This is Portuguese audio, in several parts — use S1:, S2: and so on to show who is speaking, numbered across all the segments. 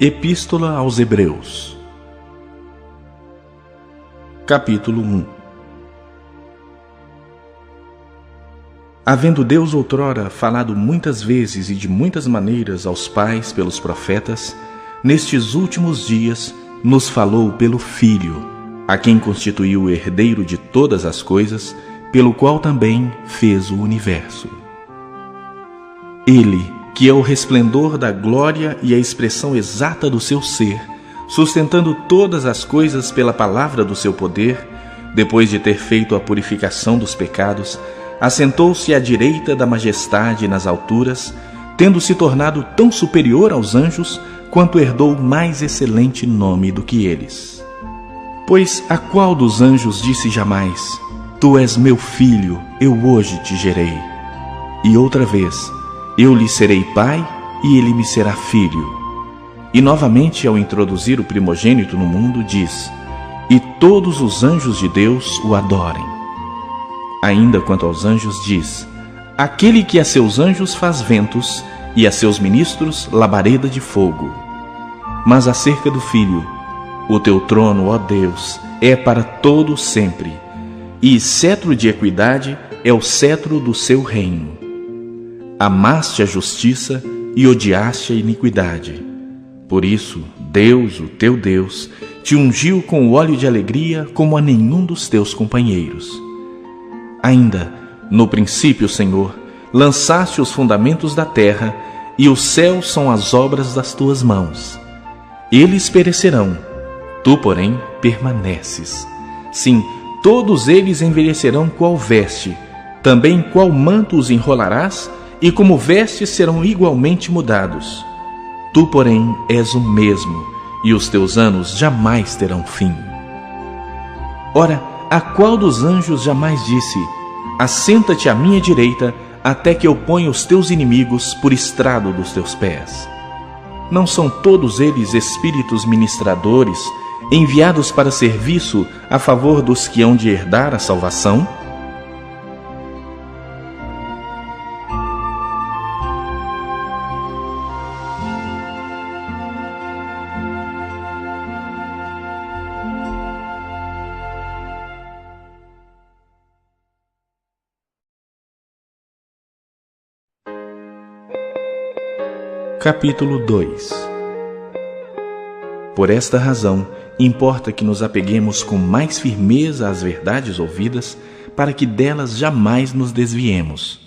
S1: Epístola aos Hebreus, capítulo 1. Havendo Deus outrora falado muitas vezes e de muitas maneiras aos pais pelos profetas, nestes últimos dias nos falou pelo Filho, a quem constituiu o herdeiro de todas as coisas, pelo qual também fez o universo. Ele, que é o resplendor da glória e a expressão exata do seu ser, sustentando todas as coisas pela palavra do seu poder, depois de ter feito a purificação dos pecados, assentou-se à direita da majestade nas alturas, tendo se tornado tão superior aos anjos, quanto herdou mais excelente nome do que eles. Pois a qual dos anjos disse jamais: Tu és meu filho, eu hoje te gerei? E outra vez: Eu lhe serei pai, e ele me será filho. E novamente, ao introduzir o primogênito no mundo, diz: E todos os anjos de Deus o adorem. Ainda quanto aos anjos, diz: Aquele que a seus anjos faz ventos, e a seus ministros labareda de fogo. Mas acerca do Filho: O teu trono, ó Deus, é para todo sempre, e cetro de equidade é o cetro do seu reino. Amaste a justiça e odiaste a iniquidade. Por isso, Deus, o teu Deus, te ungiu com o óleo de alegria como a nenhum dos teus companheiros. Ainda, no princípio, Senhor, lançaste os fundamentos da terra, e os céus são as obras das tuas mãos. Eles perecerão, tu, porém, permaneces. Sim, todos eles envelhecerão qual veste, também qual manto os enrolarás, e como vestes serão igualmente mudados. Tu, porém, és o mesmo, e os teus anos jamais terão fim. Ora, a qual dos anjos jamais disse: Assenta-te à minha direita, até que eu ponha os teus inimigos por estrado dos teus pés? Não são todos eles espíritos ministradores, enviados para serviço a favor dos que hão de herdar a salvação? Capítulo 2. Por esta razão, importa que nos apeguemos com mais firmeza às verdades ouvidas, para que delas jamais nos desviemos.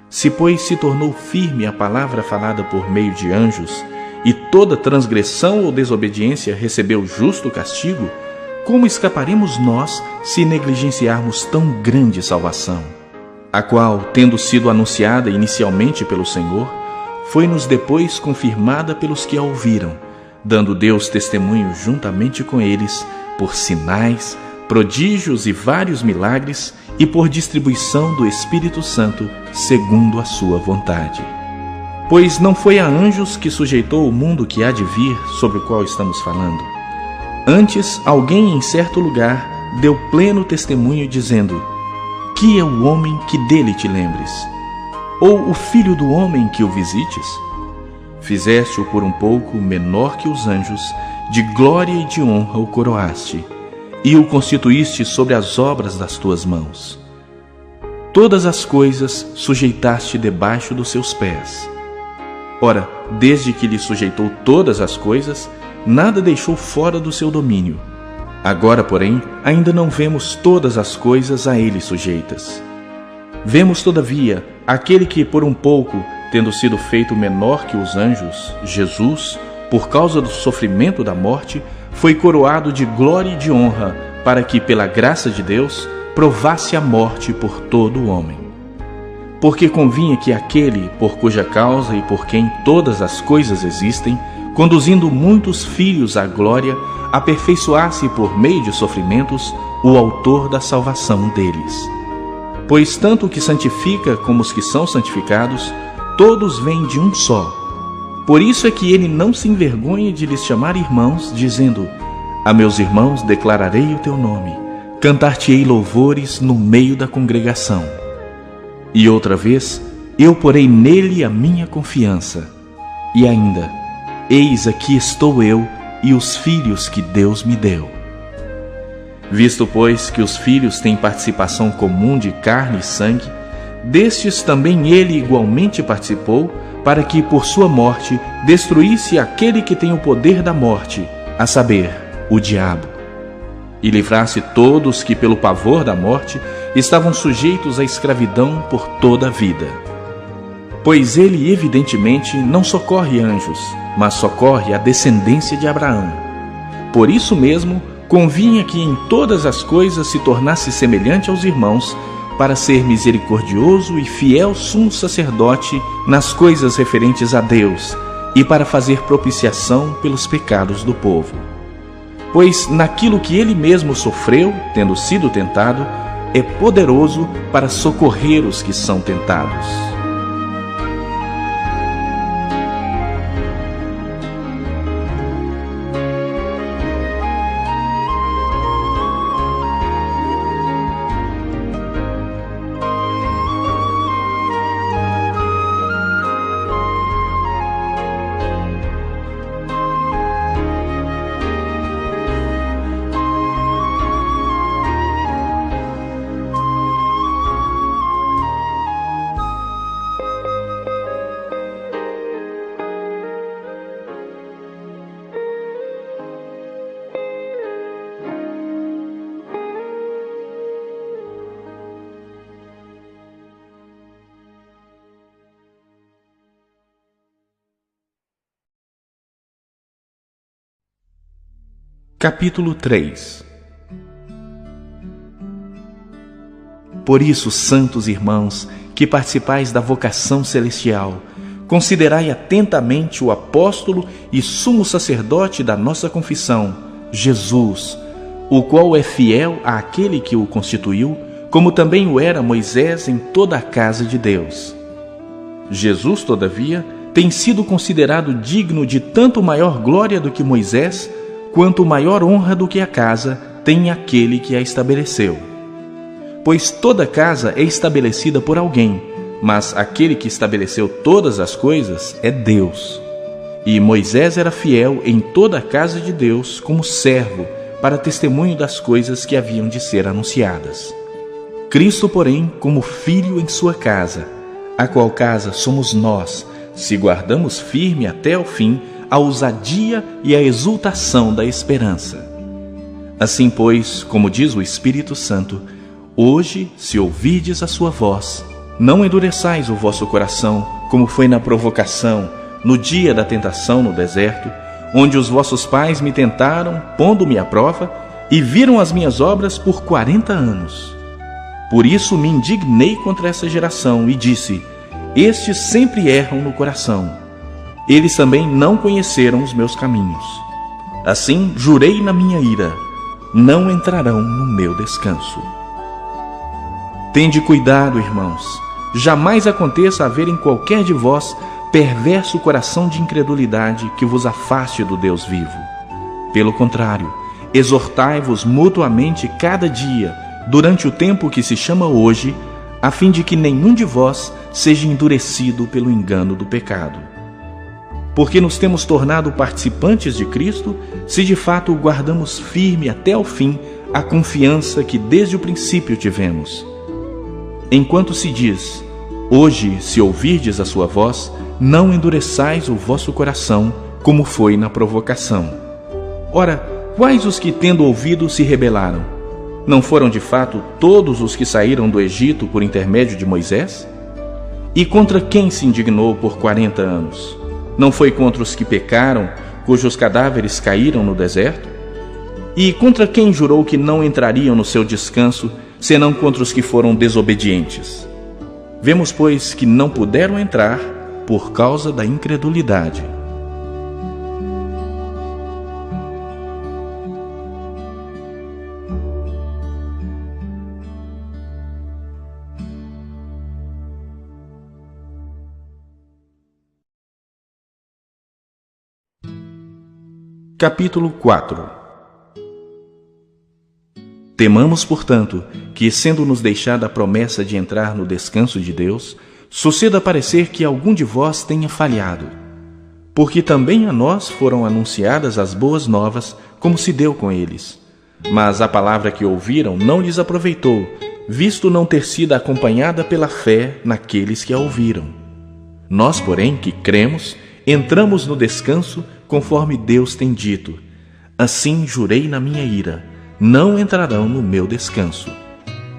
S1: Se, pois, se tornou firme a palavra falada por meio de anjos, e toda transgressão ou desobediência recebeu justo castigo, como escaparemos nós se negligenciarmos tão grande salvação? A qual, tendo sido anunciada inicialmente pelo Senhor, foi-nos depois confirmada pelos que a ouviram, dando Deus testemunho juntamente com eles, por sinais, prodígios e vários milagres, e por distribuição do Espírito Santo, segundo a sua vontade. Pois não foi a anjos que sujeitou o mundo que há de vir, sobre o qual estamos falando. Antes, alguém em certo lugar deu pleno testemunho, dizendo: Que é o homem que dele te lembres? Ou o filho do homem que o visites? Fizeste-o por um pouco menor que os anjos, de glória e de honra o coroaste, e o constituíste sobre as obras das tuas mãos. Todas as coisas sujeitaste debaixo dos seus pés. Ora, desde que lhe sujeitou todas as coisas, nada deixou fora do seu domínio. Agora, porém, ainda não vemos todas as coisas a ele sujeitas. Vemos, todavia, aquele que, por um pouco, tendo sido feito menor que os anjos, Jesus, por causa do sofrimento da morte, foi coroado de glória e de honra, para que, pela graça de Deus, provasse a morte por todo o homem. Porque convinha que aquele, por cuja causa e por quem todas as coisas existem, conduzindo muitos filhos à glória, aperfeiçoasse por meio de sofrimentos o autor da salvação deles. Pois tanto o que santifica como os que são santificados, todos vêm de um só. Por isso é que ele não se envergonha de lhes chamar irmãos, dizendo: A meus irmãos declararei o teu nome, cantar-te-ei louvores no meio da congregação. E outra vez, eu porei nele a minha confiança. E ainda, eis aqui estou eu e os filhos que Deus me deu. Visto, pois, que os filhos têm participação comum de carne e sangue, destes também ele igualmente participou, para que, por sua morte, destruísse aquele que tem o poder da morte, a saber, o diabo, e livrasse todos que, pelo pavor da morte, estavam sujeitos à escravidão por toda a vida. Pois ele, evidentemente, não socorre anjos, mas socorre a descendência de Abraão. Por isso mesmo, convinha que em todas as coisas se tornasse semelhante aos irmãos, para ser misericordioso e fiel sumo sacerdote nas coisas referentes a Deus, e para fazer propiciação pelos pecados do povo. Pois naquilo que ele mesmo sofreu, tendo sido tentado, é poderoso para socorrer os que são tentados. Capítulo 3. Por isso, santos irmãos, que participais da vocação celestial, considerai atentamente o apóstolo e sumo sacerdote da nossa confissão, Jesus, o qual é fiel àquele que o constituiu, como também o era Moisés em toda a casa de Deus. Jesus, todavia, tem sido considerado digno de tanto maior glória do que Moisés, quanto maior honra do que a casa tem aquele que a estabeleceu. Pois toda casa é estabelecida por alguém, mas aquele que estabeleceu todas as coisas é Deus. E Moisés era fiel em toda a casa de Deus como servo, para testemunho das coisas que haviam de ser anunciadas. Cristo, porém, como filho em sua casa, a qual casa somos nós, se guardamos firme até o fim a ousadia e a exultação da esperança. Assim, pois, como diz o Espírito Santo, hoje, se ouvirdes a sua voz, não endureçais o vosso coração, como foi na provocação, no dia da tentação no deserto, onde os vossos pais me tentaram, pondo-me à prova, e viram as minhas obras por 40 anos. Por isso me indignei contra essa geração e disse: estes sempre erram no coração. Eles também não conheceram os meus caminhos. Assim jurei na minha ira: não entrarão no meu descanso. Tende cuidado, irmãos, jamais aconteça haver em qualquer de vós perverso coração de incredulidade que vos afaste do Deus vivo. Pelo contrário, exortai-vos mutuamente cada dia, durante o tempo que se chama hoje, a fim de que nenhum de vós seja endurecido pelo engano do pecado. Porque nos temos tornado participantes de Cristo, se de fato guardamos firme até o fim a confiança que desde o princípio tivemos. Enquanto se diz: hoje, se ouvirdes a sua voz, não endureçais o vosso coração, como foi na provocação. Ora, quais os que, tendo ouvido, se rebelaram? Não foram de fato todos os que saíram do Egito por intermédio de Moisés? E contra quem se indignou por 40 anos? Não foi contra os que pecaram, cujos cadáveres caíram no deserto? E contra quem jurou que não entrariam no seu descanso, senão contra os que foram desobedientes? Vemos, pois, que não puderam entrar por causa da incredulidade. Capítulo 4. Temamos, portanto, que, sendo-nos deixada a promessa de entrar no descanso de Deus, suceda parecer que algum de vós tenha falhado. porque também a nós foram anunciadas as boas novas, como se deu com eles. Mas a palavra que ouviram não lhes aproveitou, visto não ter sido acompanhada pela fé naqueles que a ouviram. Nós, porém, que cremos, entramos no descanso, conforme Deus tem dito: assim jurei na minha ira, não entrarão no meu descanso.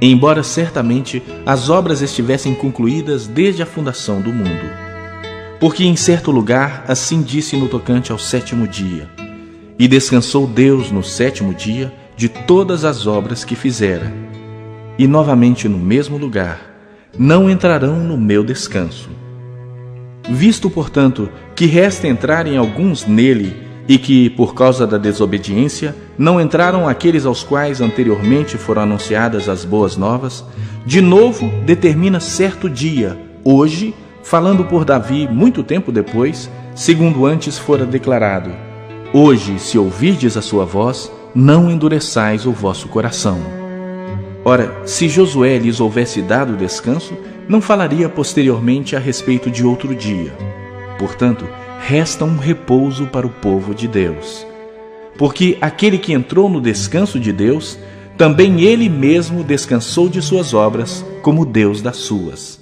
S1: Embora certamente as obras estivessem concluídas desde a fundação do mundo. Porque em certo lugar assim disse no tocante ao 7º dia: e descansou Deus no 7º dia de todas as obras que fizera. E novamente no mesmo lugar: não entrarão no meu descanso. Visto, portanto, que resta entrarem alguns nele, e que, por causa da desobediência, não entraram aqueles aos quais anteriormente foram anunciadas as boas novas, de novo determina certo dia, hoje, falando por Davi muito tempo depois, segundo antes fora declarado: hoje, se ouvirdes a sua voz, não endureçais o vosso coração. Ora, se Josué lhes houvesse dado descanso, não falaria posteriormente a respeito de outro dia. Portanto, resta um repouso para o povo de Deus. Porque aquele que entrou no descanso de Deus, também ele mesmo descansou de suas obras, como Deus das suas.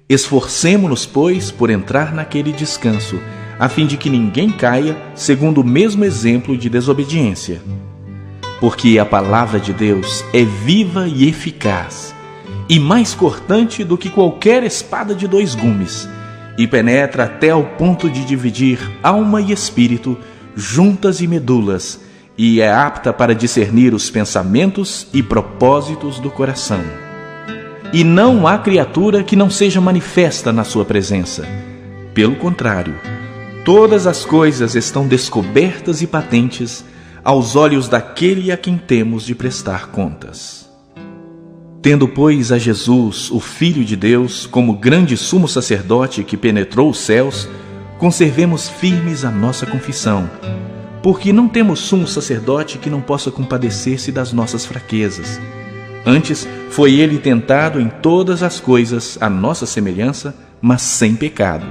S1: Esforcemo-nos, pois, por entrar naquele descanso, a fim de que ninguém caia segundo o mesmo exemplo de desobediência. Porque a palavra de Deus é viva e eficaz, e mais cortante do que qualquer espada de 2 gumes, e penetra até ao ponto de dividir alma e espírito, juntas e medulas, e é apta para discernir os pensamentos e propósitos do coração. E não há criatura que não seja manifesta na sua presença. Pelo contrário, todas as coisas estão descobertas e patentes aos olhos daquele a quem temos de prestar contas. Tendo, pois, a Jesus, o Filho de Deus, como grande sumo sacerdote que penetrou os céus, conservemos firmes a nossa confissão, porque não temos sumo sacerdote que não possa compadecer-se das nossas fraquezas. Antes, foi ele tentado em todas as coisas à nossa semelhança, mas sem pecado.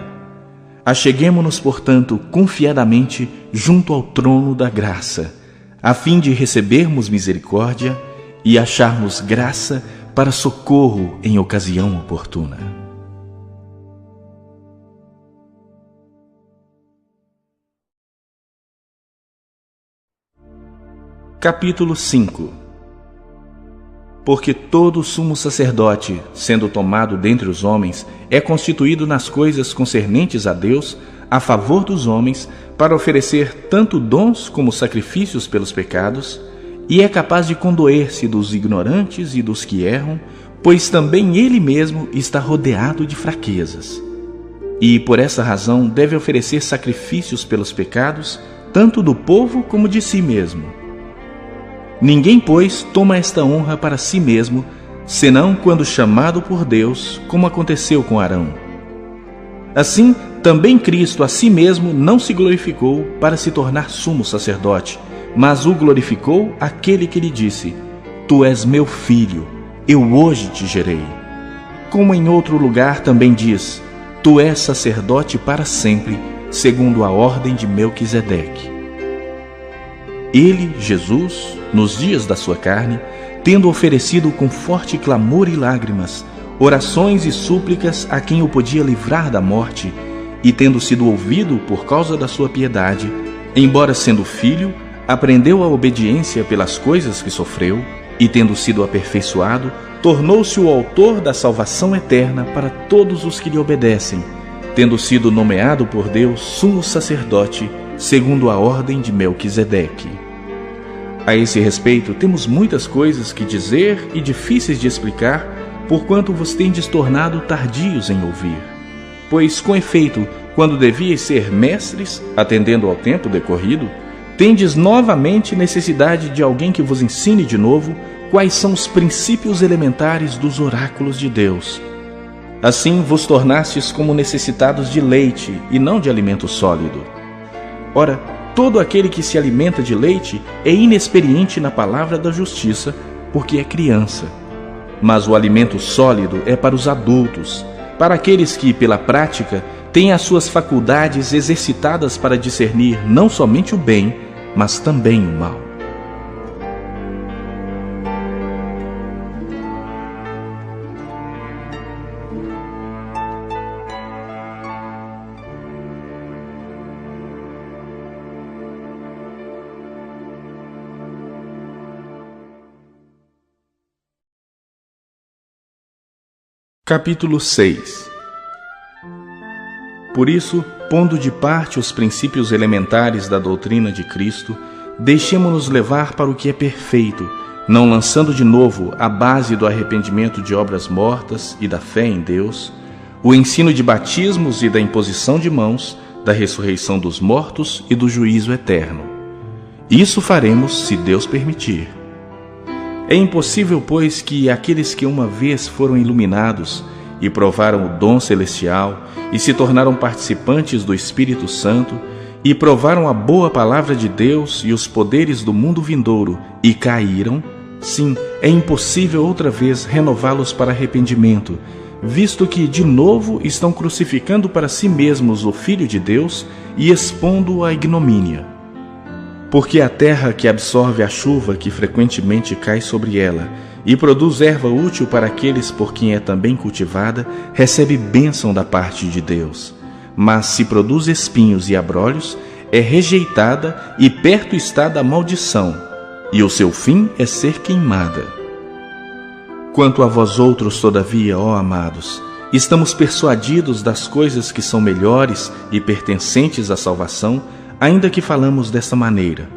S1: Acheguemo-nos, portanto, confiadamente junto ao trono da graça, a fim de recebermos misericórdia e acharmos graça para socorro em ocasião oportuna. Capítulo 5. Porque todo sumo sacerdote, sendo tomado dentre os homens, é constituído nas coisas concernentes a Deus, a favor dos homens, para oferecer tanto dons como sacrifícios pelos pecados, e é capaz de condoer-se dos ignorantes e dos que erram, pois também ele mesmo está rodeado de fraquezas. E por essa razão deve oferecer sacrifícios pelos pecados, tanto do povo como de si mesmo. Ninguém, pois, toma esta honra para si mesmo, senão quando chamado por Deus, como aconteceu com Arão. Assim, também Cristo a si mesmo não se glorificou para se tornar sumo sacerdote, mas o glorificou aquele que lhe disse: Tu és meu filho, eu hoje te gerei. Como em outro lugar também diz: Tu és sacerdote para sempre, segundo a ordem de Melquisedeque. Ele, Jesus, nos dias da sua carne, tendo oferecido com forte clamor e lágrimas, orações e súplicas a quem o podia livrar da morte, e tendo sido ouvido por causa da sua piedade, embora sendo filho, aprendeu a obediência pelas coisas que sofreu, e tendo sido aperfeiçoado, tornou-se o autor da salvação eterna para todos os que lhe obedecem, tendo sido nomeado por Deus sumo sacerdote, segundo a ordem de Melquisedeque. A esse respeito, temos muitas coisas que dizer e difíceis de explicar, porquanto vos tendes tornado tardios em ouvir. Pois, com efeito, quando devíeis ser mestres, atendendo ao tempo decorrido, tendes novamente necessidade de alguém que vos ensine de novo quais são os princípios elementares dos oráculos de Deus. Assim vos tornastes como necessitados de leite e não de alimento sólido. Ora, todo aquele que se alimenta de leite é inexperiente na palavra da justiça, porque é criança. Mas o alimento sólido é para os adultos, para aqueles que, pela prática, tem as suas faculdades exercitadas para discernir não somente o bem, mas também o mal. Capítulo 6. Por isso, pondo de parte os princípios elementares da doutrina de Cristo, deixemo-nos levar para o que é perfeito, não lançando de novo a base do arrependimento de obras mortas e da fé em Deus, o ensino de batismos e da imposição de mãos, da ressurreição dos mortos e do juízo eterno. Isso faremos se Deus permitir. É impossível, pois, que aqueles que uma vez foram iluminados e provaram o dom celestial e se tornaram participantes do Espírito Santo e provaram a boa palavra de Deus e os poderes do mundo vindouro e caíram, sim, é impossível outra vez renová-los para arrependimento, visto que de novo estão crucificando para si mesmos o Filho de Deus e expondo-o à ignomínia. Porque a terra que absorve a chuva que frequentemente cai sobre ela e produz erva útil para aqueles por quem é também cultivada, recebe bênção da parte de Deus. Mas se produz espinhos e abrolhos, é rejeitada e perto está da maldição, e o seu fim é ser queimada. Quanto a vós outros, todavia, ó amados, estamos persuadidos das coisas que são melhores e pertencentes à salvação, ainda que falamos desta maneira.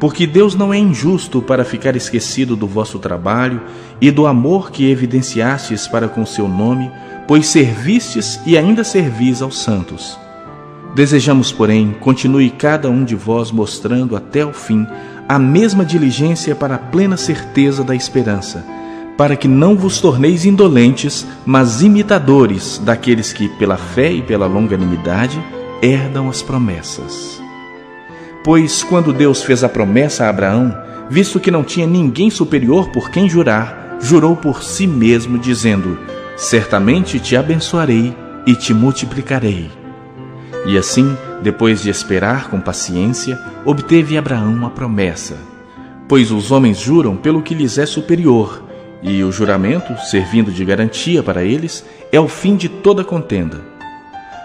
S1: Porque Deus não é injusto para ficar esquecido do vosso trabalho e do amor que evidenciastes para com seu nome, pois servistes e ainda servis aos santos. Desejamos, porém, continue cada um de vós mostrando até o fim a mesma diligência para a plena certeza da esperança, para que não vos torneis indolentes, mas imitadores daqueles que, pela fé e pela longanimidade, herdam as promessas. Pois quando Deus fez a promessa a Abraão, visto que não tinha ninguém superior por quem jurar, jurou por si mesmo, dizendo: certamente te abençoarei e te multiplicarei. E assim, depois de esperar com paciência, obteve Abraão a promessa. Pois os homens juram pelo que lhes é superior, e o juramento, servindo de garantia para eles, é o fim de toda contenda.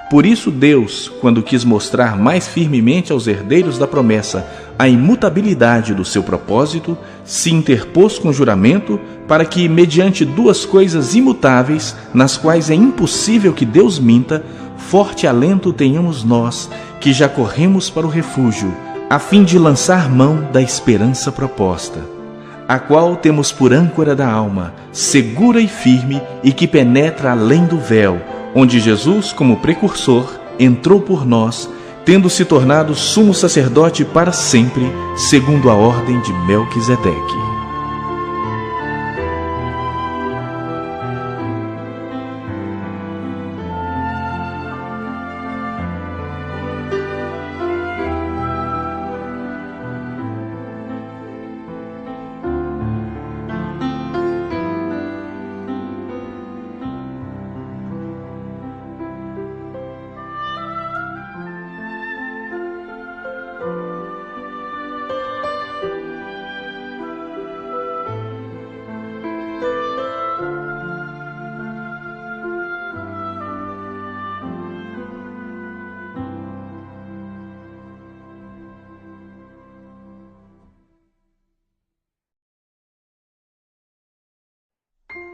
S1: Por isso Deus, quando quis mostrar mais firmemente aos herdeiros da promessa a imutabilidade do seu propósito, se interpôs com juramento para que, mediante duas coisas imutáveis, nas quais é impossível que Deus minta, forte alento tenhamos nós, que já corremos para o refúgio, a fim de lançar mão da esperança proposta, a qual temos por âncora da alma, segura e firme, e que penetra além do véu, onde Jesus, como precursor, entrou por nós, tendo se tornado sumo sacerdote para sempre, segundo a ordem de Melquisedeque.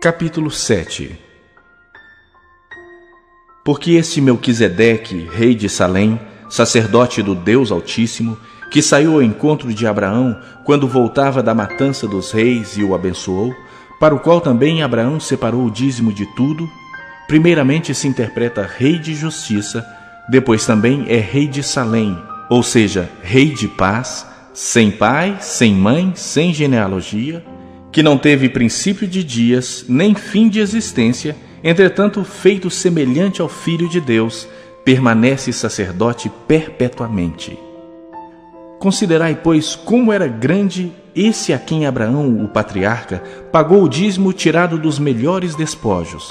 S1: Capítulo 7. Porque este Melquisedeque, rei de Salém, sacerdote do Deus Altíssimo, que saiu ao encontro de Abraão quando voltava da matança dos reis e o abençoou, para o qual também Abraão separou o dízimo de tudo, primeiramente se interpreta rei de justiça, depois também é rei de Salém, ou seja, rei de paz, sem pai, sem mãe, sem genealogia, que não teve princípio de dias, nem fim de existência, entretanto, feito semelhante ao Filho de Deus, permanece sacerdote perpetuamente. Considerai, pois, como era grande esse a quem Abraão, o patriarca, pagou o dízimo tirado dos melhores despojos.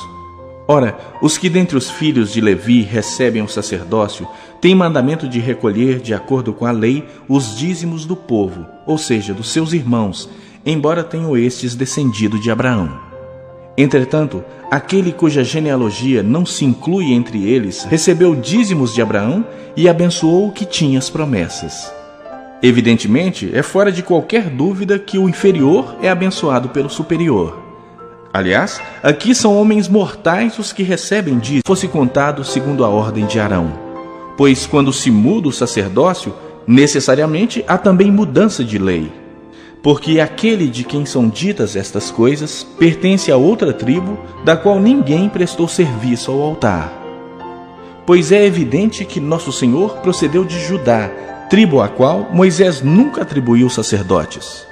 S1: Ora, os que dentre os filhos de Levi recebem o sacerdócio têm mandamento de recolher, de acordo com a lei, os dízimos do povo, ou seja, dos seus irmãos, embora tenham estes descendido de Abraão. Entretanto, aquele cuja genealogia não se inclui entre eles recebeu dízimos de Abraão e abençoou o que tinha as promessas. Evidentemente, é fora de qualquer dúvida que o inferior é abençoado pelo superior. Aliás, aqui são homens mortais os que recebem dízimo, fosse contado segundo a ordem de Arão. Pois quando se muda o sacerdócio, necessariamente há também mudança de lei. Porque aquele de quem são ditas estas coisas pertence a outra tribo, da qual ninguém prestou serviço ao altar. Pois é evidente que nosso Senhor procedeu de Judá, tribo à qual Moisés nunca atribuiu sacerdotes.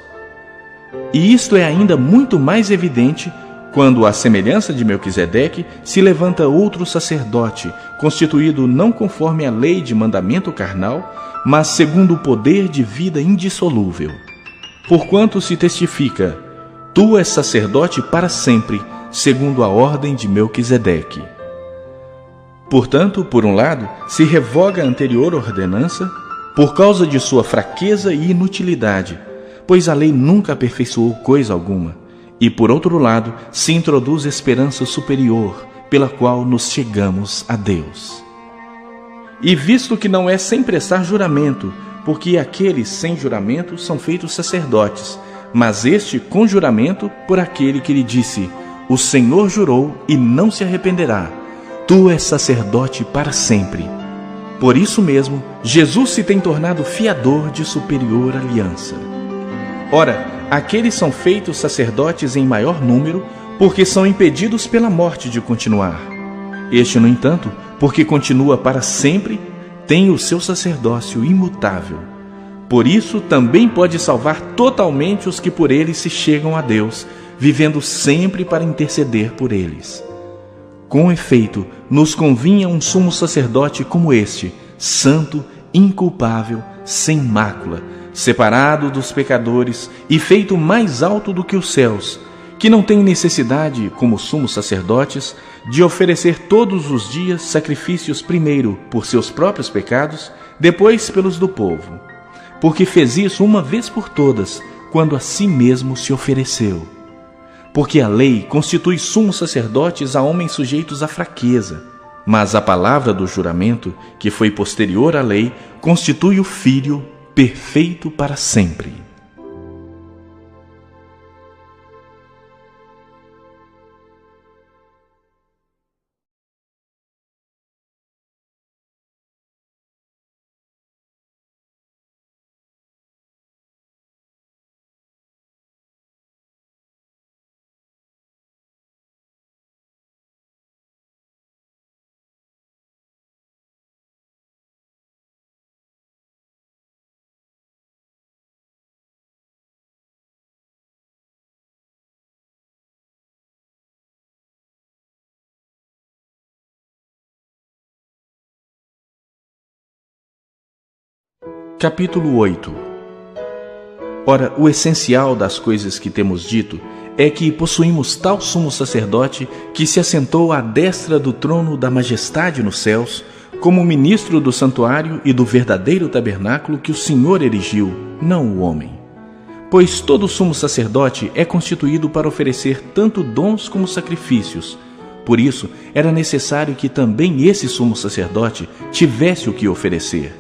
S1: E isto é ainda muito mais evidente quando, à semelhança de Melquisedeque, se levanta outro sacerdote, constituído não conforme a lei de mandamento carnal, mas segundo o poder de vida indissolúvel. Porquanto se testifica: tu és sacerdote para sempre, segundo a ordem de Melquisedeque. Portanto, por um lado, se revoga a anterior ordenança, por causa de sua fraqueza e inutilidade, pois a lei nunca aperfeiçoou coisa alguma, e por outro lado, se introduz esperança superior, pela qual nos chegamos a Deus. E visto que não é sem prestar juramento, porque aqueles sem juramento são feitos sacerdotes, mas este com juramento por aquele que lhe disse: o Senhor jurou e não se arrependerá, tu és sacerdote para sempre. Por isso mesmo, Jesus se tem tornado fiador de superior aliança. Ora, aqueles são feitos sacerdotes em maior número, porque são impedidos pela morte de continuar. Este, no entanto, porque continua para sempre, tem o seu sacerdócio imutável. Por isso, também pode salvar totalmente os que por ele se chegam a Deus, vivendo sempre para interceder por eles. Com efeito, nos convinha um sumo sacerdote como este, santo, inculpável, sem mácula, separado dos pecadores e feito mais alto do que os céus, que não tem necessidade, como sumos sacerdotes, de oferecer todos os dias sacrifícios primeiro por seus próprios pecados, depois pelos do povo, porque fez isso uma vez por todas, quando a si mesmo se ofereceu. Porque a lei constitui sumos sacerdotes a homens sujeitos à fraqueza, mas a palavra do juramento, que foi posterior à lei, constitui o Filho perfeito para sempre. Capítulo 8. Ora, o essencial das coisas que temos dito é que possuímos tal sumo sacerdote que se assentou à destra do trono da majestade nos céus, como ministro do santuário e do verdadeiro tabernáculo que o Senhor erigiu, não o homem. Pois todo sumo sacerdote é constituído para oferecer tanto dons como sacrifícios. Por isso, era necessário que também esse sumo sacerdote tivesse o que oferecer.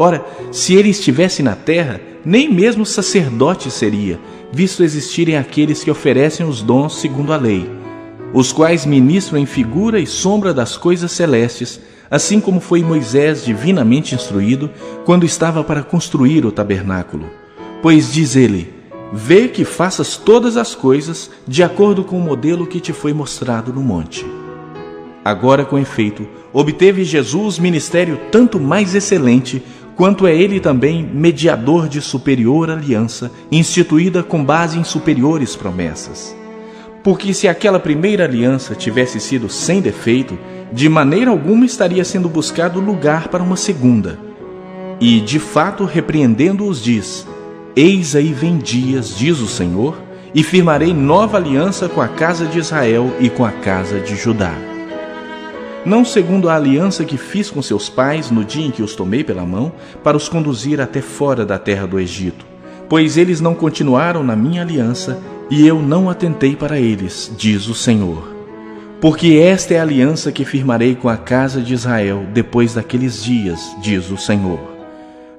S1: Ora, se ele estivesse na terra, nem mesmo sacerdote seria, visto existirem aqueles que oferecem os dons segundo a lei, os quais ministram em figura e sombra das coisas celestes, assim como foi Moisés divinamente instruído quando estava para construir o tabernáculo. Pois diz ele: vê que faças todas as coisas de acordo com o modelo que te foi mostrado no monte. Agora, com efeito, obteve Jesus ministério tanto mais excelente, quanto é ele também mediador de superior aliança, instituída com base em superiores promessas. Porque se aquela primeira aliança tivesse sido sem defeito, de maneira alguma estaria sendo buscado lugar para uma segunda. E, de fato, repreendendo-os, diz: eis aí vem dias, diz o Senhor, e firmarei nova aliança com a casa de Israel e com a casa de Judá. não segundo a aliança que fiz com seus pais no dia em que os tomei pela mão, para os conduzir até fora da terra do Egito, pois eles não continuaram na minha aliança, e eu não atentei para eles, diz o Senhor. Porque esta é a aliança que firmarei com a casa de Israel depois daqueles dias, diz o Senhor.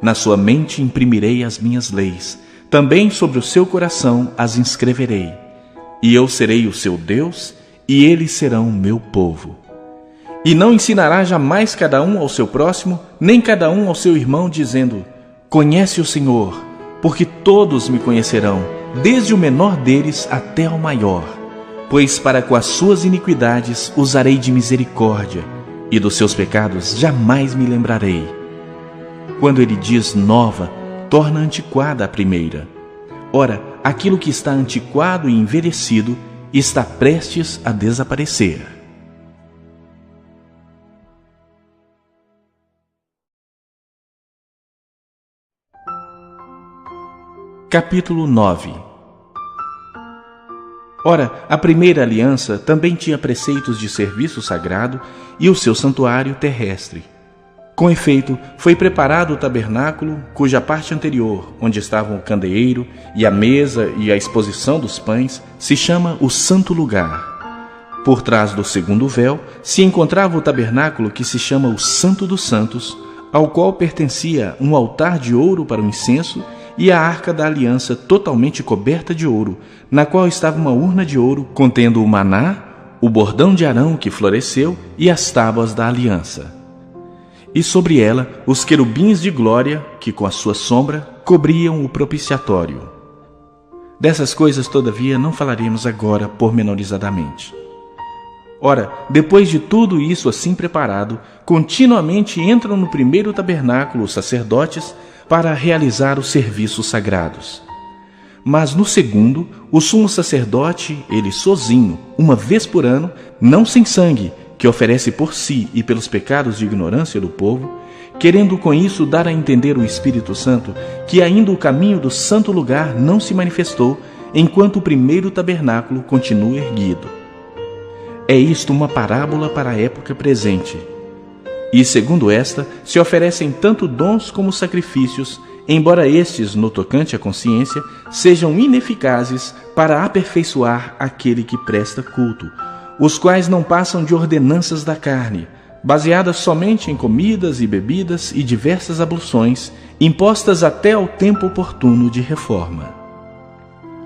S1: Na sua mente imprimirei as minhas leis, também sobre o seu coração as inscreverei. E eu serei o seu Deus, e eles serão o meu povo. E não ensinará jamais cada um ao seu próximo, nem cada um ao seu irmão, dizendo: conhece o Senhor, porque todos me conhecerão, desde o menor deles até o maior. Pois para com as suas iniquidades usarei de misericórdia, e dos seus pecados jamais me lembrarei. Quando ele diz nova, torna antiquada a primeira. Ora, aquilo que está antiquado e envelhecido está prestes a desaparecer. Capítulo 9. Ora, a primeira aliança também tinha preceitos de serviço sagrado e o seu santuário terrestre. Com efeito, foi preparado o tabernáculo, cuja parte anterior, onde estavam o candeeiro e a mesa e a exposição dos pães, se chama o Santo Lugar. Por trás do segundo véu se encontrava o tabernáculo que se chama o Santo dos Santos, ao qual pertencia um altar de ouro para o incenso e a arca da aliança totalmente coberta de ouro, na qual estava uma urna de ouro contendo o maná, o bordão de Arão que floresceu e as tábuas da aliança. E sobre ela os querubins de glória, que com a sua sombra cobriam o propiciatório. Dessas coisas, todavia, não falaremos agora pormenorizadamente. Ora, depois de tudo isso assim preparado, continuamente entram no primeiro tabernáculo os sacerdotes para realizar os serviços sagrados. Mas no segundo, o sumo sacerdote, ele sozinho, uma vez por ano, não sem sangue, que oferece por si e pelos pecados de ignorância do povo, querendo com isso dar a entender o Espírito Santo que ainda o caminho do santo lugar não se manifestou, enquanto o primeiro tabernáculo continua erguido. É isto uma parábola para a época presente. E, segundo esta, se oferecem tanto dons como sacrifícios, embora estes, no tocante à consciência, sejam ineficazes para aperfeiçoar aquele que presta culto, os quais não passam de ordenanças da carne, baseadas somente em comidas e bebidas e diversas abluções, impostas até ao tempo oportuno de reforma.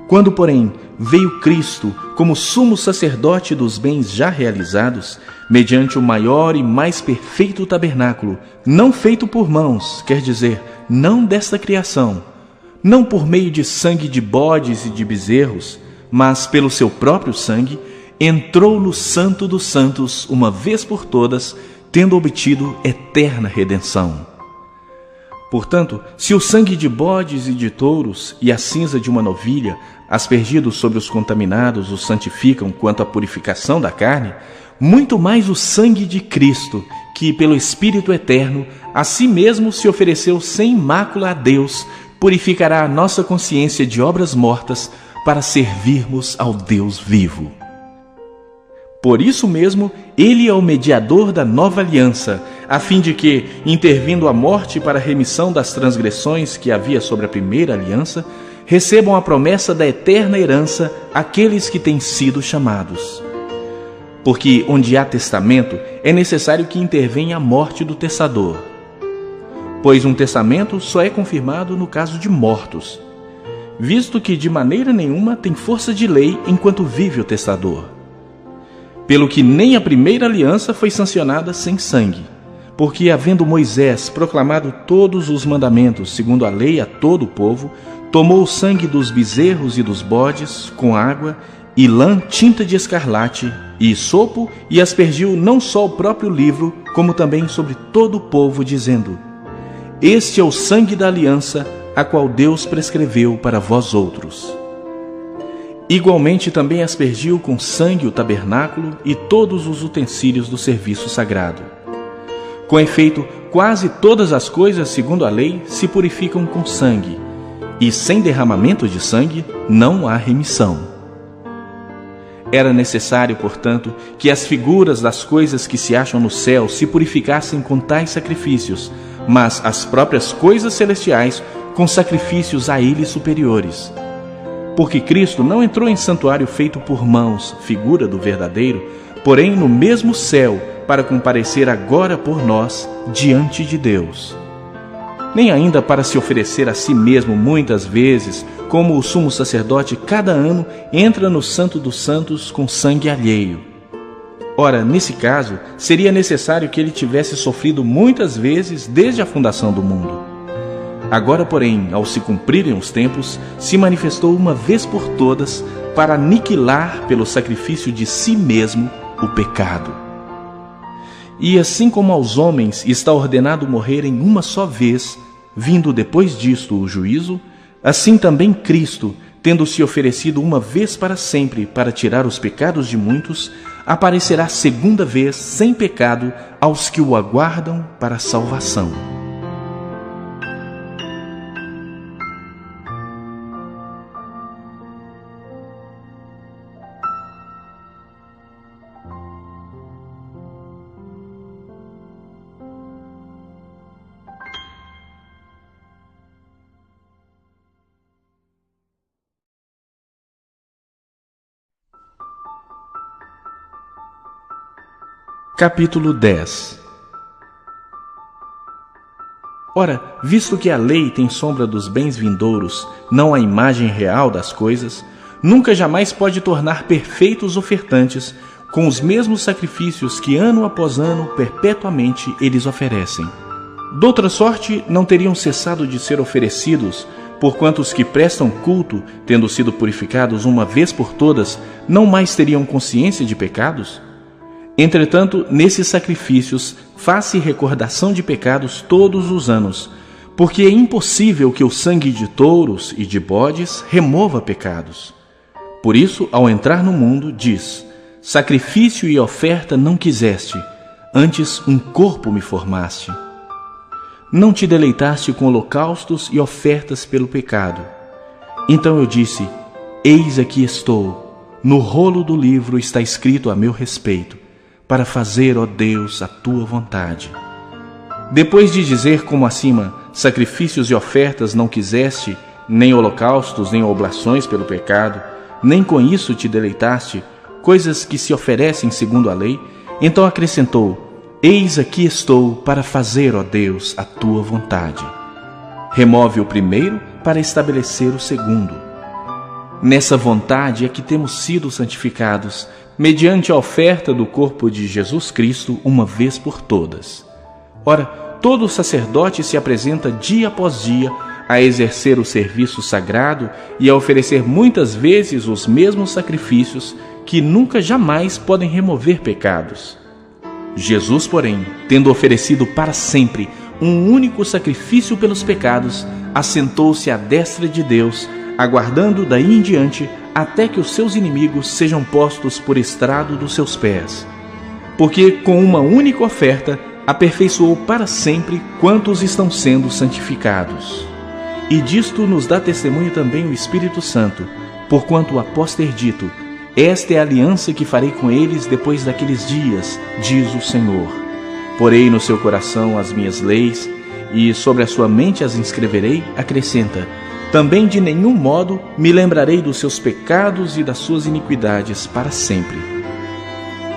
S1: Quando, porém, veio Cristo como sumo sacerdote dos bens já realizados, mediante o maior e mais perfeito tabernáculo, não feito por mãos, quer dizer, não desta criação, não por meio de sangue de bodes e de bezerros, mas pelo seu próprio sangue, entrou no Santo dos Santos uma vez por todas, tendo obtido eterna redenção. Portanto, se o sangue de bodes e de touros e a cinza de uma novilha, aspergidos sobre os contaminados, os santificam quanto à purificação da carne, muito mais o sangue de Cristo, que pelo Espírito Eterno, a si mesmo se ofereceu sem mácula a Deus, purificará a nossa consciência de obras mortas para servirmos ao Deus vivo. Por isso mesmo, ele é o mediador da nova aliança, a fim de que, intervindo a morte para a remissão das transgressões que havia sobre a primeira aliança, recebam a promessa da eterna herança aqueles que têm sido chamados. Porque onde há testamento, é necessário que intervenha a morte do testador. Pois um testamento só é confirmado no caso de mortos, visto que de maneira nenhuma tem força de lei enquanto vive o testador. Pelo que nem a primeira aliança foi sancionada sem sangue, porque, havendo Moisés proclamado todos os mandamentos segundo a lei a todo o povo, tomou o sangue dos bezerros e dos bodes, com água, e lã tinta de escarlate, e sopo, e aspergiu não só o próprio livro, como também sobre todo o povo, dizendo: Este é o sangue da aliança, a qual Deus prescreveu para vós outros. Igualmente também aspergiu com sangue o tabernáculo e todos os utensílios do serviço sagrado. Com efeito, quase todas as coisas, segundo a lei, se purificam com sangue, e sem derramamento de sangue não há remissão. Era necessário, portanto, que as figuras das coisas que se acham no céu se purificassem com tais sacrifícios, mas as próprias coisas celestiais com sacrifícios a eles superiores. Porque Cristo não entrou em santuário feito por mãos, figura do verdadeiro, porém no mesmo céu, para comparecer agora por nós diante de Deus. Nem ainda para se oferecer a si mesmo muitas vezes, como o sumo sacerdote cada ano entra no Santo dos Santos com sangue alheio. Ora, nesse caso, seria necessário que ele tivesse sofrido muitas vezes desde a fundação do mundo. Agora, porém, ao se cumprirem os tempos, se manifestou uma vez por todas para aniquilar pelo sacrifício de si mesmo o pecado. E assim como aos homens está ordenado morrerem uma só vez, vindo depois disto o juízo, assim também Cristo, tendo se oferecido uma vez para sempre para tirar os pecados de muitos, aparecerá segunda vez sem pecado aos que o aguardam para a salvação. Capítulo 10. Ora, visto que a lei tem sombra dos bens vindouros, não a imagem real das coisas, nunca jamais pode tornar perfeitos ofertantes com os mesmos sacrifícios que ano após ano perpetuamente eles oferecem. Doutra sorte, não teriam cessado de ser oferecidos, porquanto os que prestam culto, tendo sido purificados uma vez por todas, não mais teriam consciência de pecados? Entretanto, nesses sacrifícios faz-se recordação de pecados todos os anos, porque é impossível que o sangue de touros e de bodes remova pecados. Por isso, ao entrar no mundo, diz: sacrifício e oferta não quiseste, antes um corpo me formaste. Não te deleitaste com holocaustos e ofertas pelo pecado. Então eu disse: eis aqui estou, no rolo do livro está escrito a meu respeito, para fazer, ó Deus, a tua vontade. Depois de dizer como acima, sacrifícios e ofertas não quiseste, nem holocaustos, nem oblações pelo pecado, nem com isso te deleitaste, coisas que se oferecem segundo a lei, então acrescentou: eis aqui estou para fazer, ó Deus, a tua vontade. Remove o primeiro para estabelecer o segundo. Nessa vontade é que temos sido santificados, mediante a oferta do corpo de Jesus Cristo uma vez por todas. Ora, todo sacerdote se apresenta dia após dia a exercer o serviço sagrado e a oferecer muitas vezes os mesmos sacrifícios que nunca jamais podem remover pecados. Jesus, porém, tendo oferecido para sempre um único sacrifício pelos pecados, assentou-se à destra de Deus, aguardando daí em diante até que os seus inimigos sejam postos por estrado dos seus pés. Porque com uma única oferta aperfeiçoou para sempre quantos estão sendo santificados. E disto nos dá testemunho também o Espírito Santo, porquanto após ter dito: esta é a aliança que farei com eles depois daqueles dias, diz o Senhor. Porei no seu coração as minhas leis, e sobre a sua mente as inscreverei, acrescenta: também de nenhum modo me lembrarei dos seus pecados e das suas iniquidades para sempre.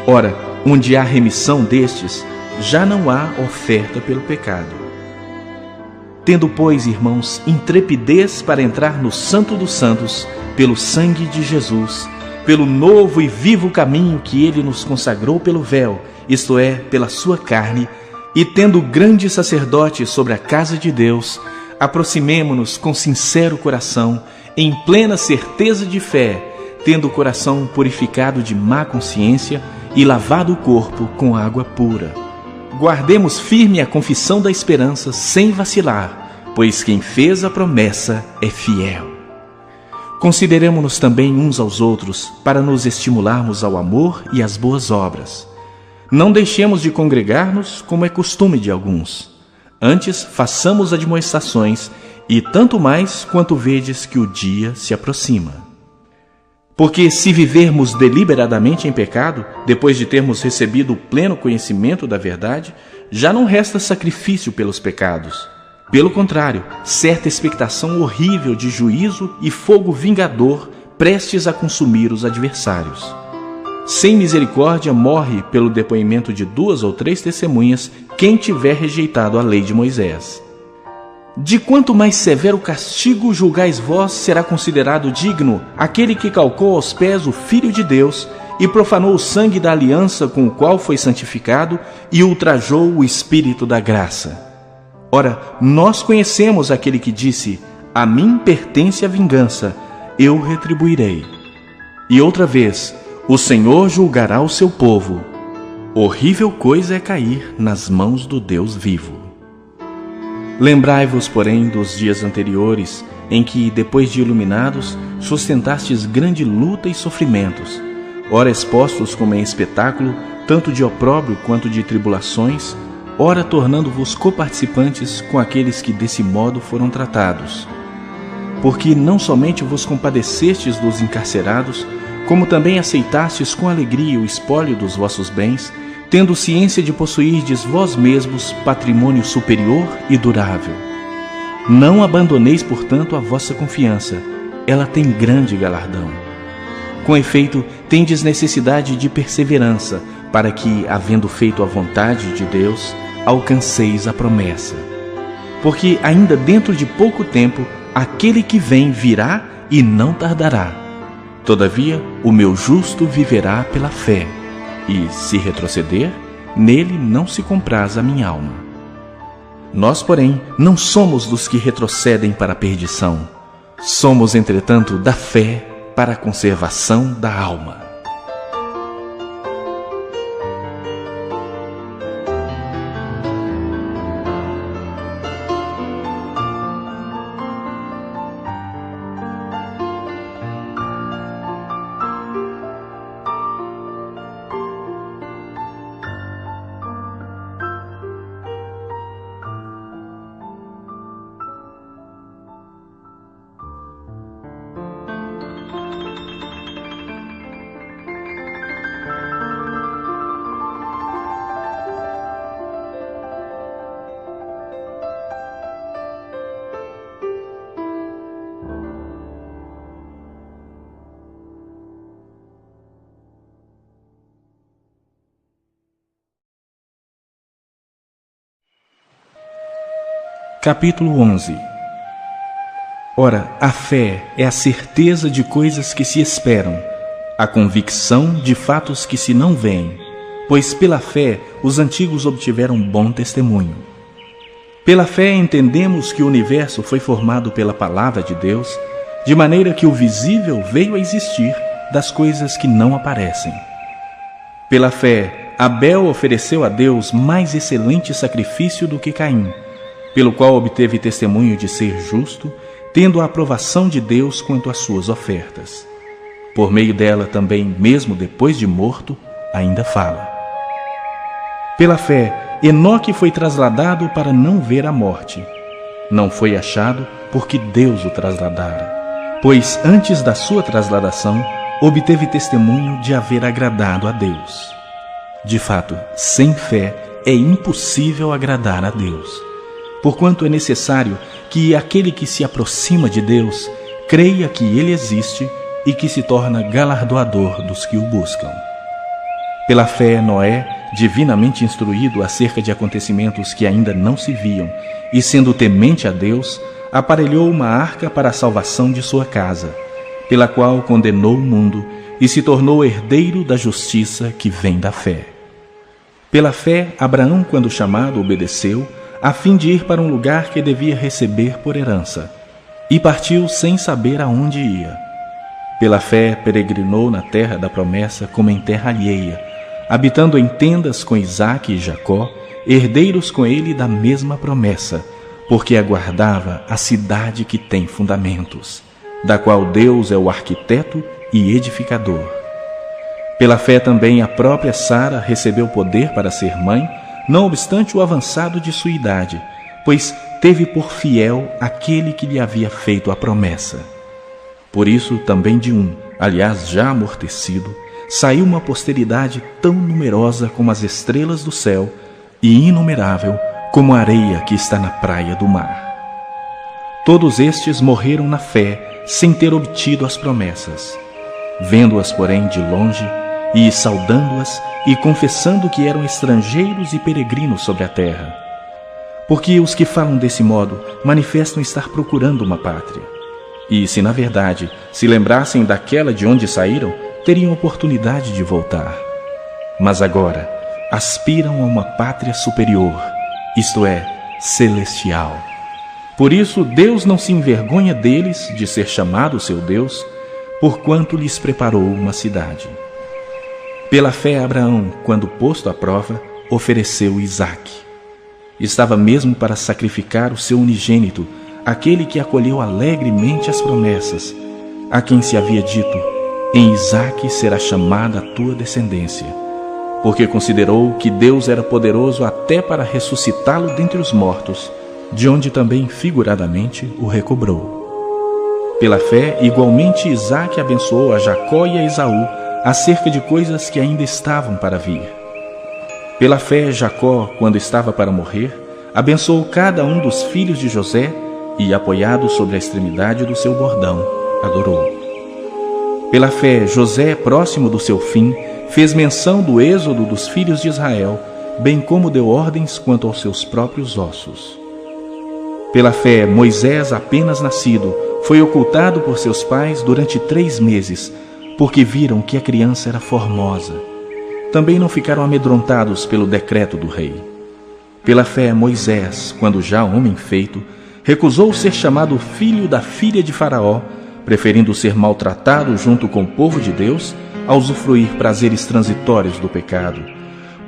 S1: Ora, onde há remissão destes, já não há oferta pelo pecado. Tendo, pois, irmãos, intrepidez para entrar no Santo dos Santos, pelo sangue de Jesus, pelo novo e vivo caminho que ele nos consagrou pelo véu, isto é, pela sua carne, e tendo grande sacerdote sobre a casa de Deus, aproximemo-nos com sincero coração, em plena certeza de fé, tendo o coração purificado de má consciência e lavado o corpo com água pura. Guardemos firme a confissão da esperança sem vacilar, pois quem fez a promessa é fiel. Consideremo-nos também uns aos outros para nos estimularmos ao amor e às boas obras. Não deixemos de congregar-nos como é costume de alguns. Antes, façamos admoestações, e tanto mais quanto vedes que o dia se aproxima. Porque se vivermos deliberadamente em pecado, depois de termos recebido o pleno conhecimento da verdade, já não resta sacrifício pelos pecados. Pelo contrário, certa expectação horrível de juízo e fogo vingador prestes a consumir os adversários. Sem misericórdia morre pelo depoimento de 2 ou 3 testemunhas quem tiver rejeitado a lei de Moisés. De quanto mais severo castigo julgais vós, será considerado digno aquele que calcou aos pés o Filho de Deus e profanou o sangue da aliança com o qual foi santificado e ultrajou o Espírito da graça. Ora, nós conhecemos aquele que disse: a mim pertence a vingança, eu retribuirei. E outra vez, o Senhor julgará o seu povo. Horrível coisa é cair nas mãos do Deus vivo. Lembrai-vos, porém, dos dias anteriores, em que, depois de iluminados, sustentastes grande luta e sofrimentos, ora expostos como em espetáculo, tanto de opróbrio quanto de tribulações, ora tornando-vos coparticipantes com aqueles que desse modo foram tratados. Porque não somente vos compadecestes dos encarcerados, como também aceitastes com alegria o espólio dos vossos bens, tendo ciência de possuirdes vós mesmos patrimônio superior e durável. Não abandoneis, portanto, a vossa confiança, ela tem grande galardão. Com efeito, tendes necessidade de perseverança, para que, havendo feito a vontade de Deus, alcanceis a promessa. Porque ainda dentro de pouco tempo, aquele que vem virá e não tardará. Todavia, o meu justo viverá pela fé. E, se retroceder, nele não se compraz a minha alma. Nós, porém, não somos dos que retrocedem para a perdição. Somos, entretanto, da fé para a conservação da alma. Capítulo 11. Ora, a fé é a certeza de coisas que se esperam, a convicção de fatos que se não veem, pois pela fé os antigos obtiveram bom testemunho. Pela fé entendemos que o universo foi formado pela palavra de Deus, de maneira que o visível veio a existir das coisas que não aparecem. Pela fé, Abel ofereceu a Deus mais excelente sacrifício do que Caim, pelo qual obteve testemunho de ser justo, tendo a aprovação de Deus quanto às suas ofertas. Por meio dela também, mesmo depois de morto, ainda fala. Pela fé, Enoque foi trasladado para não ver a morte. Não foi achado, porque Deus o trasladara. Pois antes da sua trasladação, obteve testemunho de haver agradado a Deus. De fato, sem fé é impossível agradar a Deus. Porquanto é necessário que aquele que se aproxima de Deus creia que Ele existe e que se torna galardoador dos que o buscam. Pela fé, Noé, divinamente instruído acerca de acontecimentos que ainda não se viam, e sendo temente a Deus, aparelhou uma arca para a salvação de sua casa, pela qual condenou o mundo e se tornou herdeiro da justiça que vem da fé. Pela fé, Abraão, quando chamado, obedeceu, a fim de ir para um lugar que devia receber por herança, e partiu sem saber aonde ia. Pela fé, peregrinou na terra da promessa como em terra alheia, habitando em tendas com Isaque e Jacó, herdeiros com ele da mesma promessa, porque aguardava a cidade que tem fundamentos, da qual Deus é o arquiteto e edificador. Pela fé também a própria Sara recebeu poder para ser mãe, não obstante o avançado de sua idade, pois teve por fiel aquele que lhe havia feito a promessa. Por isso também de um, aliás já amortecido, saiu uma posteridade tão numerosa como as estrelas do céu e inumerável como a areia que está na praia do mar. Todos estes morreram na fé, sem ter obtido as promessas. Vendo-as, porém, de longe, e saudando-as, e confessando que eram estrangeiros e peregrinos sobre a terra. Porque os que falam desse modo manifestam estar procurando uma pátria. E se na verdade se lembrassem daquela de onde saíram, teriam oportunidade de voltar. Mas agora aspiram a uma pátria superior, isto é, celestial. Por isso Deus não se envergonha deles de ser chamado seu Deus, porquanto lhes preparou uma cidade. Pela fé Abraão, quando posto à prova, ofereceu Isaque. Estava mesmo para sacrificar o seu unigênito, aquele que acolheu alegremente as promessas, a quem se havia dito: em Isaque será chamada a tua descendência, porque considerou que Deus era poderoso até para ressuscitá-lo dentre os mortos, de onde também figuradamente o recobrou. Pela fé, igualmente Isaque abençoou a Jacó e a Esaú acerca de coisas que ainda estavam para vir. Pela fé, Jacó, quando estava para morrer, abençoou cada um dos filhos de José e, apoiado sobre a extremidade do seu bordão, adorou. Pela fé, José, próximo do seu fim, fez menção do êxodo dos filhos de Israel, bem como deu ordens quanto aos seus próprios ossos. Pela fé, Moisés, apenas nascido, foi ocultado por seus pais durante 3 meses, porque viram que a criança era formosa. Também não ficaram amedrontados pelo decreto do rei. Pela fé, Moisés, quando já homem feito, recusou ser chamado filho da filha de Faraó, preferindo ser maltratado junto com o povo de Deus, a usufruir prazeres transitórios do pecado,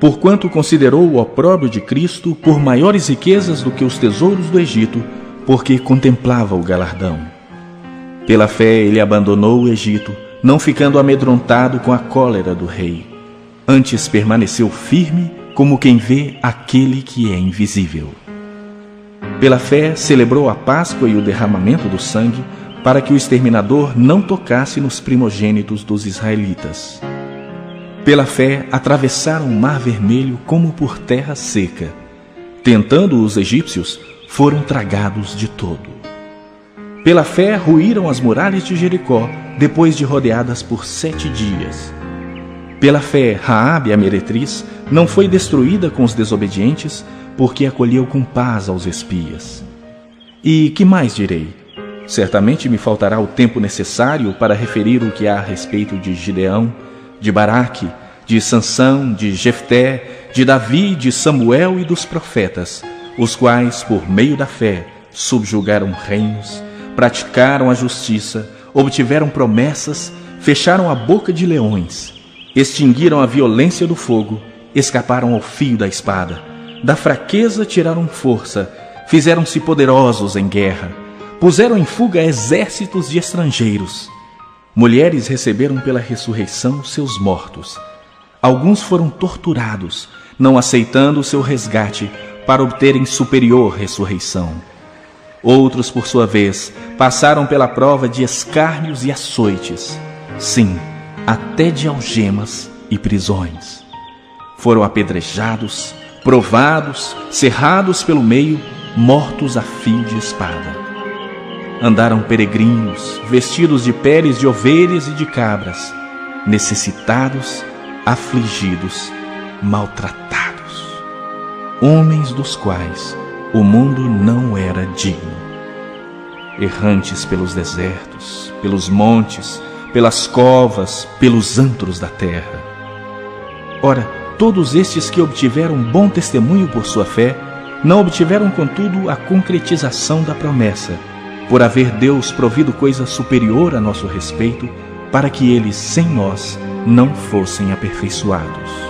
S1: porquanto considerou o opróbrio de Cristo por maiores riquezas do que os tesouros do Egito, porque contemplava o galardão. Pela fé ele abandonou o Egito, não ficando amedrontado com a cólera do rei. Antes permaneceu firme, como quem vê aquele que é invisível. Pela fé celebrou a Páscoa e o derramamento do sangue, para que o exterminador não tocasse nos primogênitos dos israelitas. Pela fé atravessaram o Mar Vermelho como por terra seca. Tentando os egípcios, foram tragados de todo. Pela fé ruíram as muralhas de Jericó, depois de rodeadas por 7 dias. Pela fé, Raabe, a meretriz, não foi destruída com os desobedientes, porque acolheu com paz aos espias. E que mais direi? Certamente me faltará o tempo necessário para referir o que há a respeito de Gideão, de Baraque, de Sansão, de Jefté, de Davi, de Samuel e dos profetas, os quais, por meio da fé, subjugaram reinos, praticaram a justiça, obtiveram promessas, fecharam a boca de leões, extinguiram a violência do fogo, escaparam ao fio da espada, da fraqueza tiraram força, fizeram-se poderosos em guerra, puseram em fuga exércitos de estrangeiros. Mulheres receberam pela ressurreição seus mortos. Alguns foram torturados, não aceitando o seu resgate, para obterem superior ressurreição. Outros, por sua vez, passaram pela prova de escárnios e açoites, sim, até de algemas e prisões. Foram apedrejados, provados, cerrados pelo meio, mortos a fio de espada. Andaram peregrinos, vestidos de peles de ovelhas e de cabras, necessitados, afligidos, maltratados, homens dos quais o mundo não era digno. Errantes pelos desertos, pelos montes, pelas covas, pelos antros da terra. Ora, todos estes que obtiveram bom testemunho por sua fé, não obtiveram, contudo, a concretização da promessa, por haver Deus provido coisa superior a nosso respeito, para que eles, sem nós, não fossem aperfeiçoados.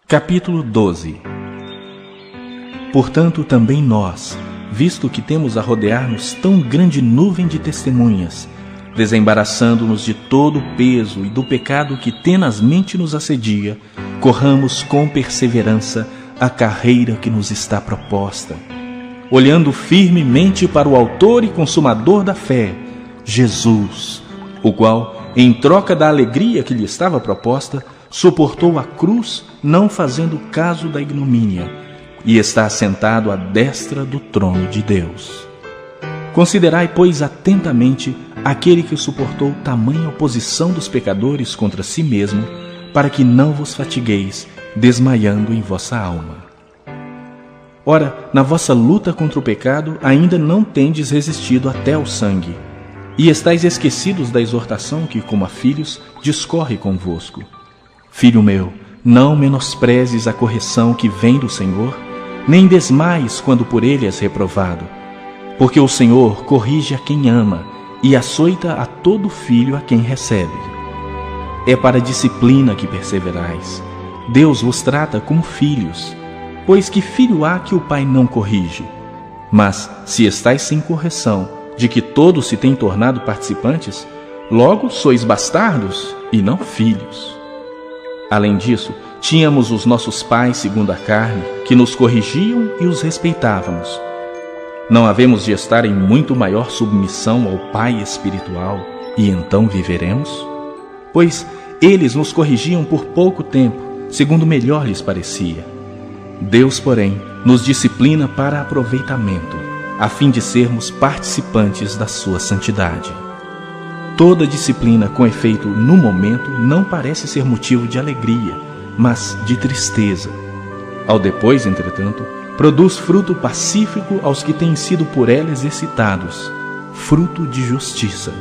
S1: Capítulo 12. Portanto, também nós, visto que temos a rodear-nos tão grande nuvem de testemunhas, desembaraçando-nos de todo o peso e do pecado que tenazmente nos assedia, corramos com perseverança a carreira que nos está proposta, olhando firmemente para o autor e consumador da fé, Jesus, o qual, em troca da alegria que lhe estava proposta, suportou a cruz, não fazendo caso da ignomínia, e está assentado à destra do trono de Deus. Considerai, pois, atentamente aquele que suportou tamanha oposição dos pecadores contra si mesmo, para que não vos fatigueis, desmaiando em vossa alma. Ora, na vossa luta contra o pecado, ainda não tendes resistido até ao sangue, e estáis esquecidos da exortação que, como a filhos, discorre convosco. Filho meu, não menosprezes a correção que vem do Senhor, nem desmaies quando por ele és reprovado, porque o Senhor corrige a quem ama e açoita a todo filho a quem recebe. É para a disciplina que perseverais. Deus vos trata como filhos, pois que filho há que o pai não corrige? Mas, se estáis sem correção, de que todos se têm tornado participantes, logo sois bastardos e não filhos. Além disso, tínhamos os nossos pais segundo a carne, que nos corrigiam e os respeitávamos. Não havemos de estar em muito maior submissão ao Pai espiritual, e então viveremos? Pois eles nos corrigiam por pouco tempo, segundo melhor lhes parecia. Deus, porém, nos disciplina para aproveitamento, a fim de sermos participantes da sua santidade. Toda disciplina, com efeito no momento, não parece ser motivo de alegria, mas de tristeza. Ao depois, entretanto, produz fruto pacífico aos que têm sido por ela exercitados, fruto de justiça.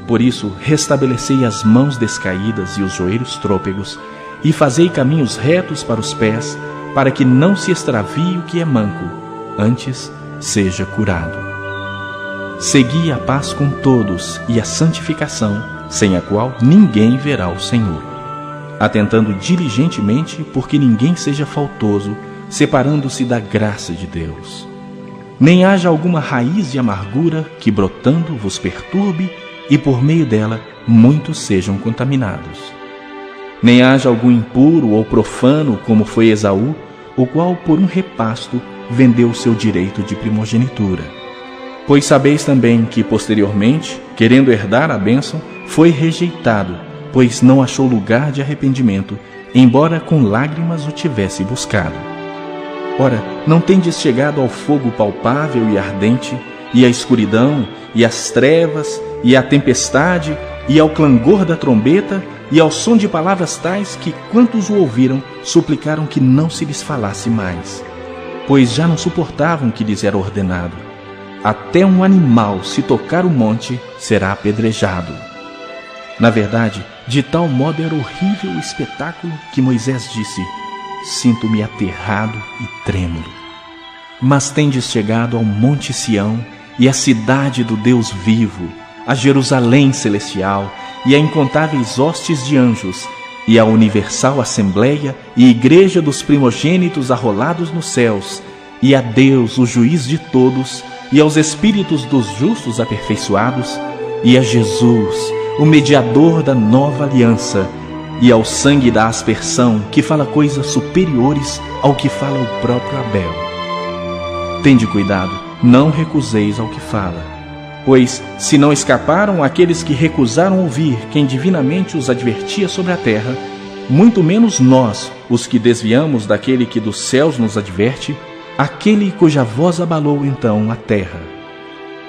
S1: Por isso, restabelecei as mãos descaídas e os joelhos trôpegos, e fazei caminhos retos para os pés, para que não se extravie o que é manco, antes seja curado. Segui a paz com todos e a santificação, sem a qual ninguém verá o Senhor, atentando diligentemente porque ninguém seja faltoso, separando-se da graça de Deus. Nem haja alguma raiz de amargura que, brotando, vos perturbe, e por meio dela muitos sejam contaminados. Nem haja algum impuro ou profano, como foi Esaú, o qual por um repasto vendeu o seu direito de primogenitura. Pois sabeis também que, posteriormente, querendo herdar a bênção, foi rejeitado, pois não achou lugar de arrependimento, embora com lágrimas o tivesse buscado. Ora, não tendes chegado ao fogo palpável e ardente, e à escuridão, e às trevas, e à tempestade, e ao clangor da trombeta, e ao som de palavras tais que, quantos o ouviram, suplicaram que não se lhes falasse mais, pois já não suportavam o que lhes era ordenado. Até um animal, se tocar o monte, será apedrejado. Na verdade, de tal modo era horrível o espetáculo que Moisés disse: sinto-me aterrado e trêmulo. Mas tendes chegado ao Monte Sião e à cidade do Deus vivo, a Jerusalém celestial e a incontáveis hostes de anjos, e a universal assembleia e igreja dos primogênitos arrolados nos céus, e a Deus, o juiz de todos, e aos espíritos dos justos aperfeiçoados, e a Jesus, o mediador da nova aliança, e ao sangue da aspersão, que fala coisas superiores ao que fala o próprio Abel. Tende cuidado, não recuseis ao que fala, pois, se não escaparam aqueles que recusaram ouvir quem divinamente os advertia sobre a terra, muito menos nós, os que desviamos daquele que dos céus nos adverte, aquele cuja voz abalou então a terra.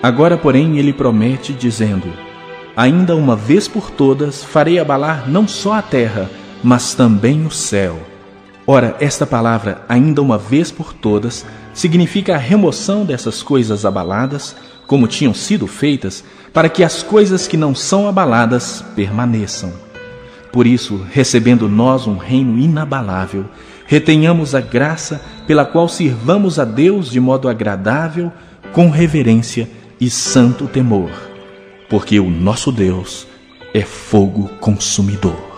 S1: Agora, porém, ele promete, dizendo: ainda uma vez por todas farei abalar não só a terra, mas também o céu. Ora, esta palavra, ainda uma vez por todas, significa a remoção dessas coisas abaladas, como tinham sido feitas, para que as coisas que não são abaladas permaneçam. Por isso, recebendo nós um reino inabalável, retenhamos a graça pela qual sirvamos a Deus de modo agradável, com reverência e santo temor, porque o nosso Deus é fogo consumidor.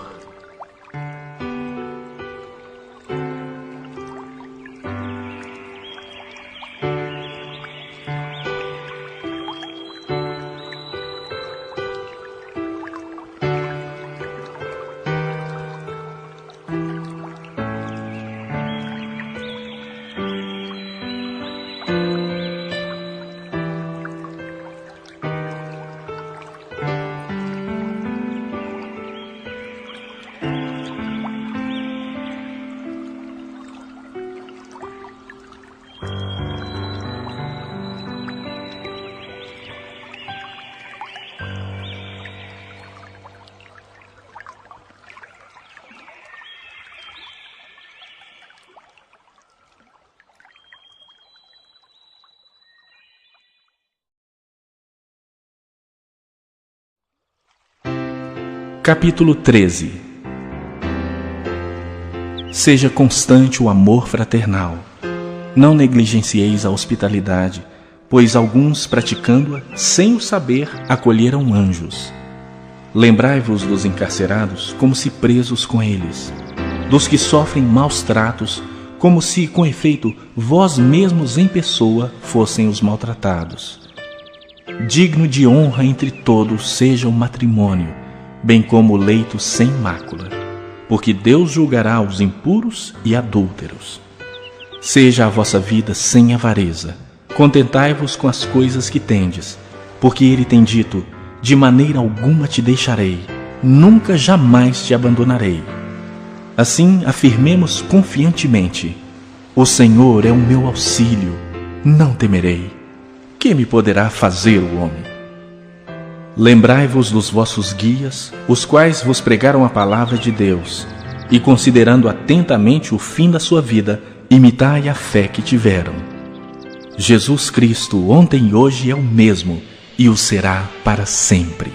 S1: Capítulo 13. Seja constante o amor fraternal. Não negligencieis a hospitalidade, pois alguns, praticando-a, sem o saber, acolheram anjos. Lembrai-vos dos encarcerados, como se presos com eles, dos que sofrem maus tratos, como se, com efeito, vós mesmos em pessoa fossem os maltratados. Digno de honra entre todos seja o matrimônio, bem como o leito sem mácula, porque Deus julgará os impuros e adúlteros. Seja a vossa vida sem avareza, contentai-vos com as coisas que tendes, porque ele tem dito: de maneira alguma te deixarei, nunca jamais te abandonarei. Assim afirmemos confiantemente: o Senhor é o meu auxílio, não temerei. Que me poderá fazer o homem? Lembrai-vos dos vossos guias, os quais vos pregaram a palavra de Deus, e considerando atentamente o fim da sua vida, imitai a fé que tiveram. Jesus Cristo, ontem e hoje, é o mesmo, e o será para sempre.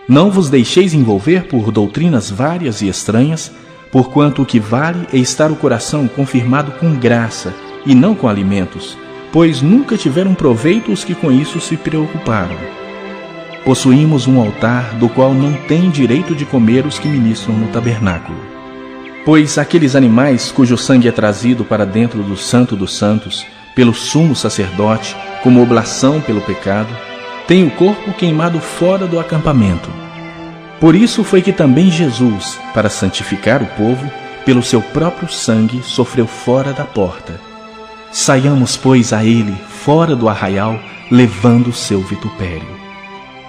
S1: Não vos deixeis envolver por doutrinas várias e estranhas, porquanto o que vale é estar o coração confirmado com graça, e não com alimentos, pois nunca tiveram proveito os que com isso se preocuparam. Possuímos um altar do qual não têm direito de comer os que ministram no tabernáculo. Pois aqueles animais cujo sangue é trazido para dentro do Santo dos Santos, pelo sumo sacerdote, como oblação pelo pecado, têm o corpo queimado fora do acampamento. Por isso foi que também Jesus, para santificar o povo, pelo seu próprio sangue sofreu fora da porta. Saiamos, pois, a ele, fora do arraial, levando o seu vitupério.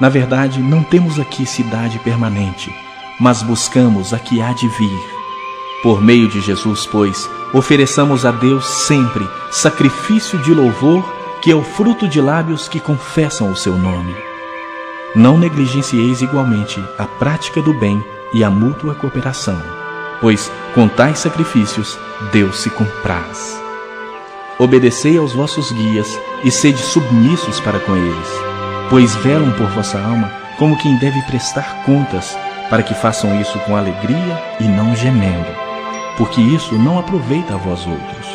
S1: Na verdade, não temos aqui cidade permanente, mas buscamos a que há de vir. Por meio de Jesus, pois, ofereçamos a Deus sempre sacrifício de louvor, que é o fruto de lábios que confessam o seu nome. Não negligencieis igualmente a prática do bem e a mútua cooperação, pois com tais sacrifícios Deus se compraz. Obedecei aos vossos guias e sede submissos para com eles, pois velam por vossa alma como quem deve prestar contas, para que façam isso com alegria e não gemendo, porque isso não aproveita a vós outros.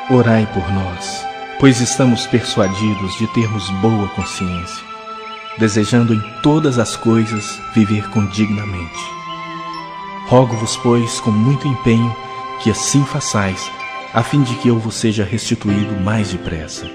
S1: Orai por nós, pois estamos persuadidos de termos boa consciência, desejando em todas as coisas viver condignamente. Rogo-vos, pois, com muito empenho, que assim façais, a fim de que eu vos seja restituído mais depressa.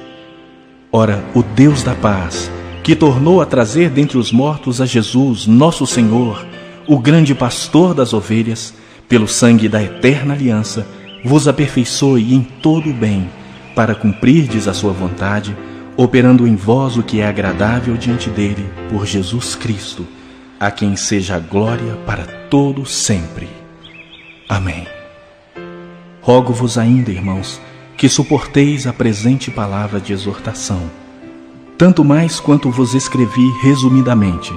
S1: Ora, o Deus da paz, que tornou a trazer dentre os mortos a Jesus, nosso Senhor, o grande pastor das ovelhas, pelo sangue da eterna aliança, vos aperfeiçoe em todo o bem, para cumprirdes a sua vontade, operando em vós o que é agradável diante dele, por Jesus Cristo, a quem seja a glória para todo sempre. Amém. Rogo-vos ainda, irmãos, que suporteis a presente palavra de exortação, tanto mais quanto vos escrevi resumidamente.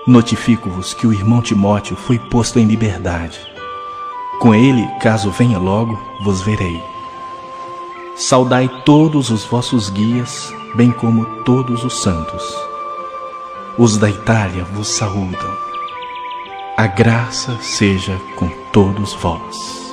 S1: Notifico-vos que o irmão Timóteo foi posto em liberdade. Com ele, caso venha logo, vos verei. Saudai todos os vossos guias, bem como todos os santos. Os da Itália vos saúdam. A graça seja com todos vós.